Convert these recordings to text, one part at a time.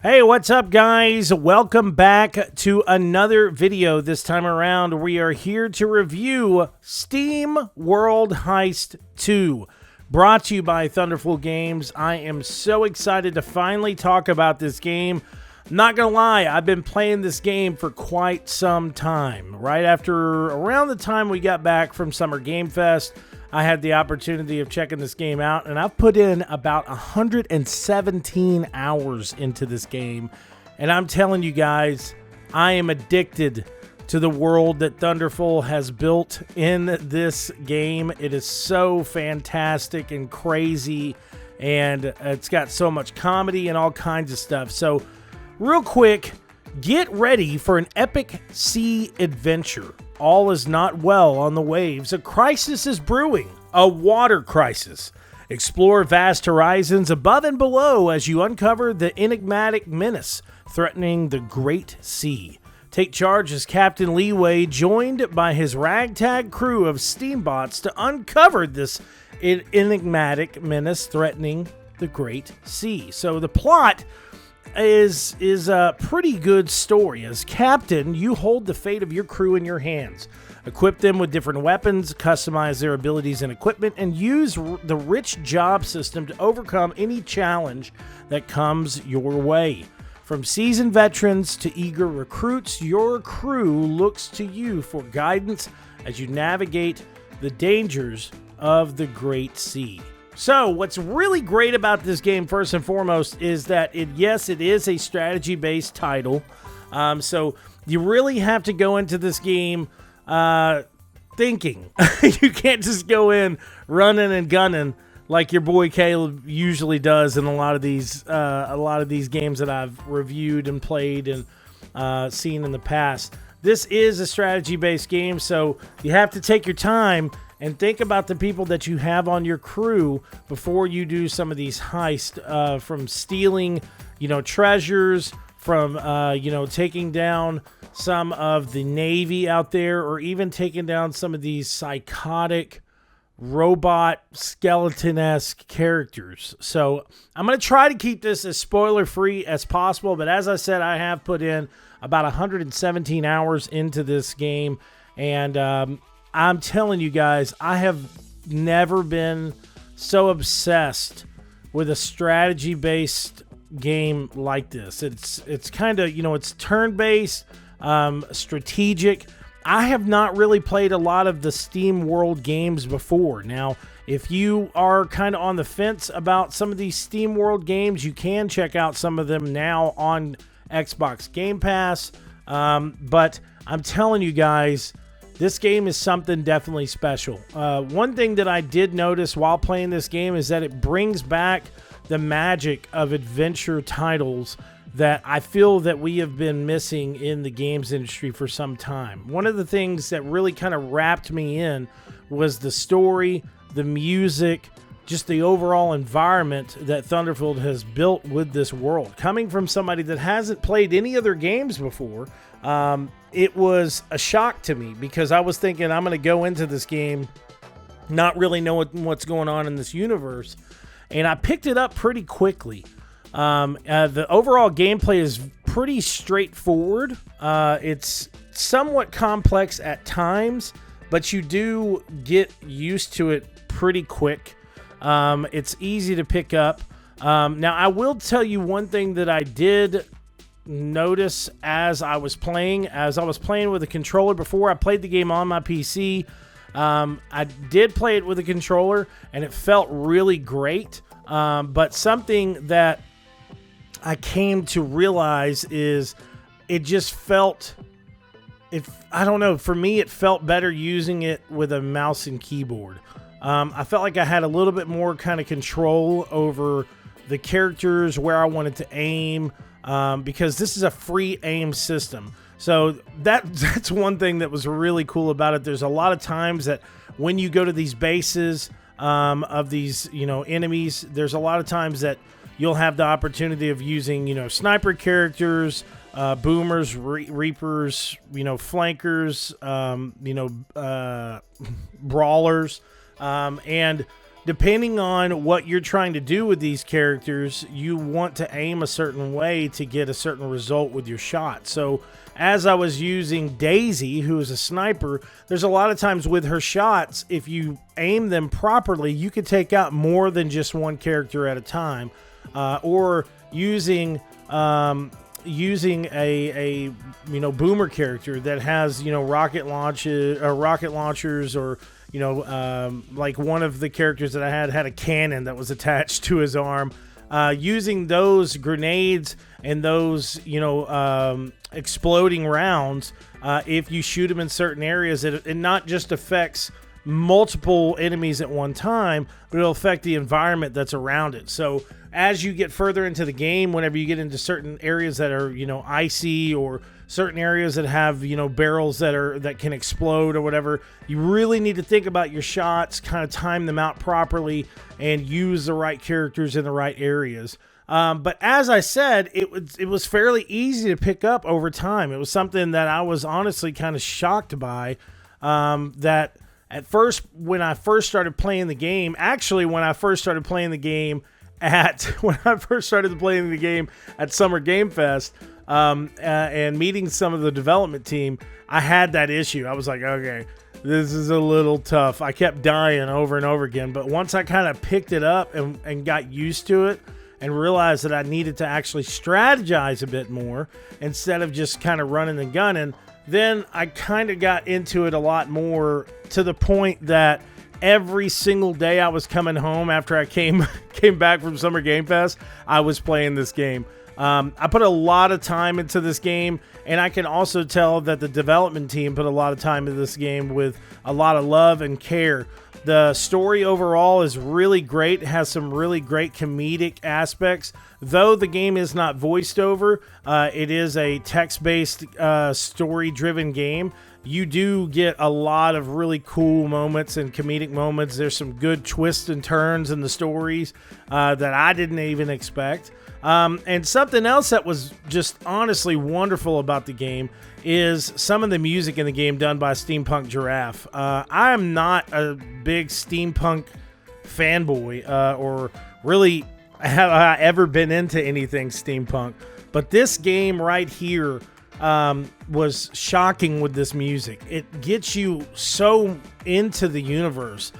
Hey, what's up, guys? Welcome back to another video. This time around, we are here to review SteamWorld Heist 2, brought to you by SteamWorldGames. I am so excited to finally talk about this game. Not gonna lie, I've been playing this game for quite some time. Right after, around the time we got back from Summer Game Fest, I had the opportunity of checking this game out, and I've put in about 117 hours into this game. And I'm telling you guys, I am addicted to the world that Thunderful has built in this game. It is so fantastic and crazy, and it's got so much comedy and all kinds of stuff. So, real quick, get ready for an epic sea adventure. All is not well on the waves. A crisis is brewing. A water crisis. Explore vast horizons above and below as you uncover the enigmatic menace threatening the Great Sea. Take charge as Captain Leeway, joined by his ragtag crew of Steambots, to uncover this enigmatic menace threatening the Great Sea. So the plot is a pretty good story. As captain, you hold the fate of your crew in your hands. Equip them with different weapons, customize their abilities and equipment, and use the rich job system to overcome any challenge that comes your way. From seasoned veterans to eager recruits, your crew looks to you for guidance as you navigate the dangers of the Great Sea. So, what's really great about this game, first and foremost, is that it is a strategy-based title. So, you really have to go into this game thinking. You can't just go in running and gunning like your boy Caleb usually does in a lot of these games that I've reviewed and played and seen in the past. This is a strategy-based game, so you have to take your time and think about the people that you have on your crew before you do some of these heists, from stealing, treasures, from, taking down some of the Navy out there, or even taking down some of these psychotic robot skeleton-esque characters. So I'm going to try to keep this as spoiler-free as possible, but as I said, I have put in about 117 hours into this game, and I'm telling you guys, I have never been so obsessed with a strategy-based game like this. It's kind of, it's turn-based, strategic. I have not really played a lot of the SteamWorld games before. Now, if you are kind of on the fence about some of these SteamWorld games, you can check out some of them now on Xbox Game Pass. But I'm telling you guys, this game is something definitely special. One thing that I did notice while playing this game is that it brings back the magic of adventure titles that I feel that we have been missing in the games industry for some time. One of the things that really kind of wrapped me in was the story, the music, just the overall environment that Thunderful has built with this world. Coming from somebody that hasn't played any other games before, it was a shock to me because I was thinking I'm going to go into this game not really knowing what's going on in this universe, and I picked it up pretty quickly. The overall gameplay is pretty straightforward. It's somewhat complex at times, but you do get used to it pretty quick. It's easy to pick up. Now, I will tell you one thing that I did notice as I was playing with a controller. Before I played the game on my PC, I did play it with a controller, and it felt really great. But something that I came to realize is it just felt, I don't know, for me it felt better using it with a mouse and keyboard. I felt like I had a little bit more kind of control over the characters, where I wanted to aim, because this is a free aim system. So that's one thing that was really cool about it. There's a lot of times that when you go to these bases of these, enemies, there's a lot of times that you'll have the opportunity of using, sniper characters, boomers, reapers, flankers, brawlers, and depending on what you're trying to do with these characters, you want to aim a certain way to get a certain result with your shot. So as I was using Daisy, who is a sniper, there's a lot of times with her shots, if you aim them properly, you can take out more than just one character at a time. Or using a boomer character that has rocket launchers, or like one of the characters that I had a cannon that was attached to his arm. Using those grenades and those exploding rounds, if you shoot them in certain areas, it not just affects multiple enemies at one time, but it'll affect the environment that's around it. So as you get further into the game, whenever you get into certain areas that are icy, or certain areas that have barrels that can explode or whatever, you really need to think about your shots, kind of time them out properly, and use the right characters in the right areas. But as I said, it was fairly easy to pick up over time. It was something that I was honestly kind of shocked by. That at first, when I first started playing the game, at Summer Game Fest, and meeting some of the development team, I had that issue. I was like, okay, this is a little tough. I kept dying over and over again. But once I kind of picked it up and got used to it, and realized that I needed to actually strategize a bit more instead of just kind of running and gunning, then I kind of got into it a lot more, to the point that every single day I was coming home after I came back from Summer Game Fest, I was playing this game. I put a lot of time into this game, and I can also tell that the development team put a lot of time into this game with a lot of love and care. The story overall is really great. It has some really great comedic aspects. Though the game is not voiced over, it is a text-based, story-driven game. You do get a lot of really cool moments and comedic moments. There's some good twists and turns in the stories that I didn't even expect. And something else that was just honestly wonderful about the game is some of the music in the game done by SteamPunk Giraffe. I am not a big SteamPunk fanboy, or really have I ever been into anything steampunk. But this game right here was shocking with this music. It gets you so into the universe.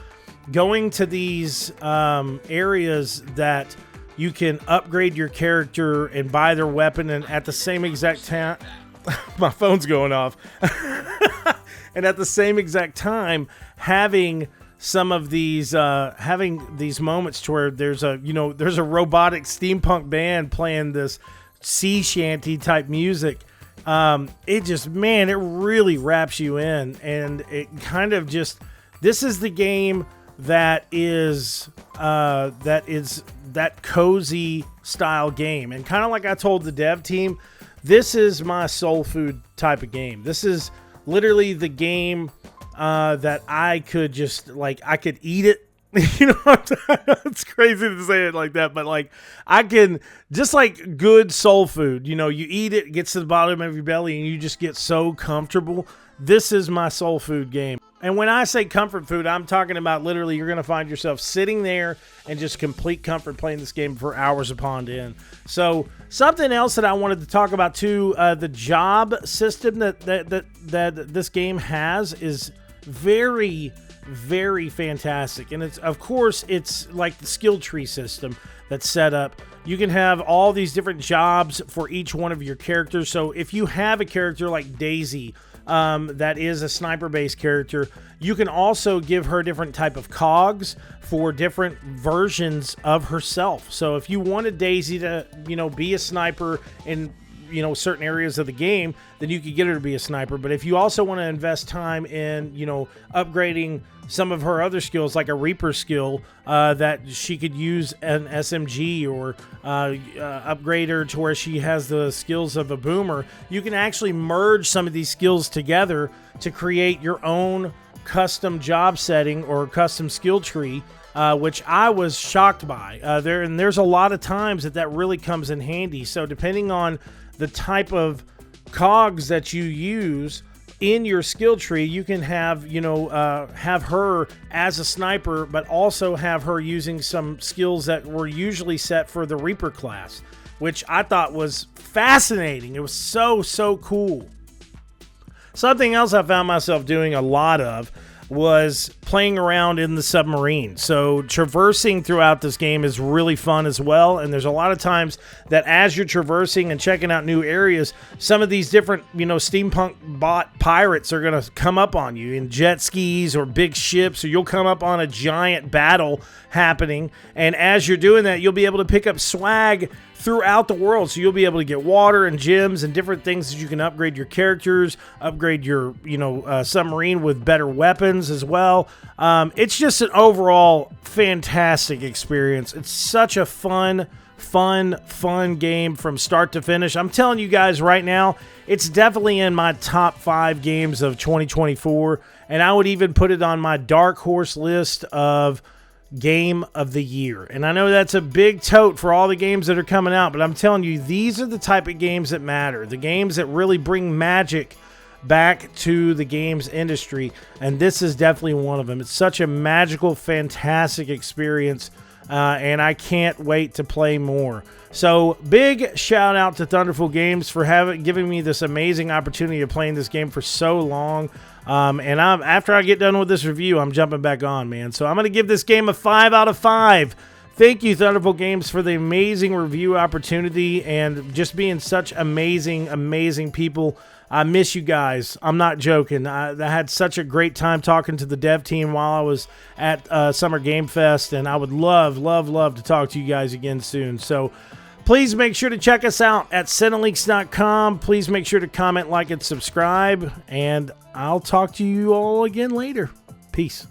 Going to these areas that you can upgrade your character and buy their weapon, and at the same exact time, my phone's going off. And at the same exact time, having some of these moments to where there's a robotic steampunk band playing this sea shanty type music. It really wraps you in, and it kind of just, this is the game that is that cozy style game. And kind of like I told the dev team, this is my soul food type of game. This is literally the game that I could just, like, I could eat it. You know, it's crazy to say it like that, but like, I can, just like good soul food, you eat it, it gets to the bottom of your belly, and you just get so comfortable. This is my soul food game. And when I say comfort food, I'm talking about literally you're going to find yourself sitting there and just complete comfort playing this game for hours upon end. So something else that I wanted to talk about too, the job system that this game has is very, very fantastic. And it's, of course, it's like the skill tree system that's set up. You can have all these different jobs for each one of your characters. So if you have a character like Daisy, that is a sniper-based character, you can also give her different type of cogs for different versions of herself. So if you wanted Daisy to, be a sniper in, certain areas of the game, then you could get her to be a sniper. But if you also want to invest time in, upgrading some of her other skills, like a Reaper skill, that she could use an SMG, or upgrade her to where she has the skills of a boomer, you can actually merge some of these skills together to create your own custom job setting or custom skill tree, which I was shocked by. There's a lot of times that really comes in handy. So depending on the type of cogs that you use, in your skill tree, you can have, have her as a sniper, but also have her using some skills that were usually set for the Reaper class, which I thought was fascinating. It was so, so cool. Something else I found myself doing a lot of was playing around in the submarine. So traversing throughout this game is really fun as well, and there's a lot of times that as you're traversing and checking out new areas, some of these different, steampunk bot pirates are going to come up on you in jet skis or big ships, or you'll come up on a giant battle happening, and as you're doing that, you'll be able to pick up swag throughout the world. So you'll be able to get water and gems and different things that you can upgrade your characters, upgrade your, submarine with better weapons as well. It's just an overall fantastic experience. It's such a fun game from start to finish. I'm telling you guys right now, it's definitely in my top 5 games of 2024, and I would even put it on my dark horse list of game of the year. And I know that's a big tote for all the games that are coming out, but I'm telling you, these are the type of games that matter, the games that really bring magic back to the games industry, and this is definitely one of them. It's such a magical, fantastic experience, and I can't wait to play more. So big shout out to Thunderful Games for giving me this amazing opportunity of playing this game for so long. And after I get done with this review, I'm jumping back on, man. So I'm going to give this game a 5 out of 5. Thank you, Thunderful Games, for the amazing review opportunity and just being such amazing, amazing people. I miss you guys. I'm not joking. I had such a great time talking to the dev team while I was at Summer Game Fest, and I would love, love, love to talk to you guys again soon. So please make sure to check us out at Cineleaks.com. Please make sure to comment, like, and subscribe, and I'll talk to you all again later. Peace.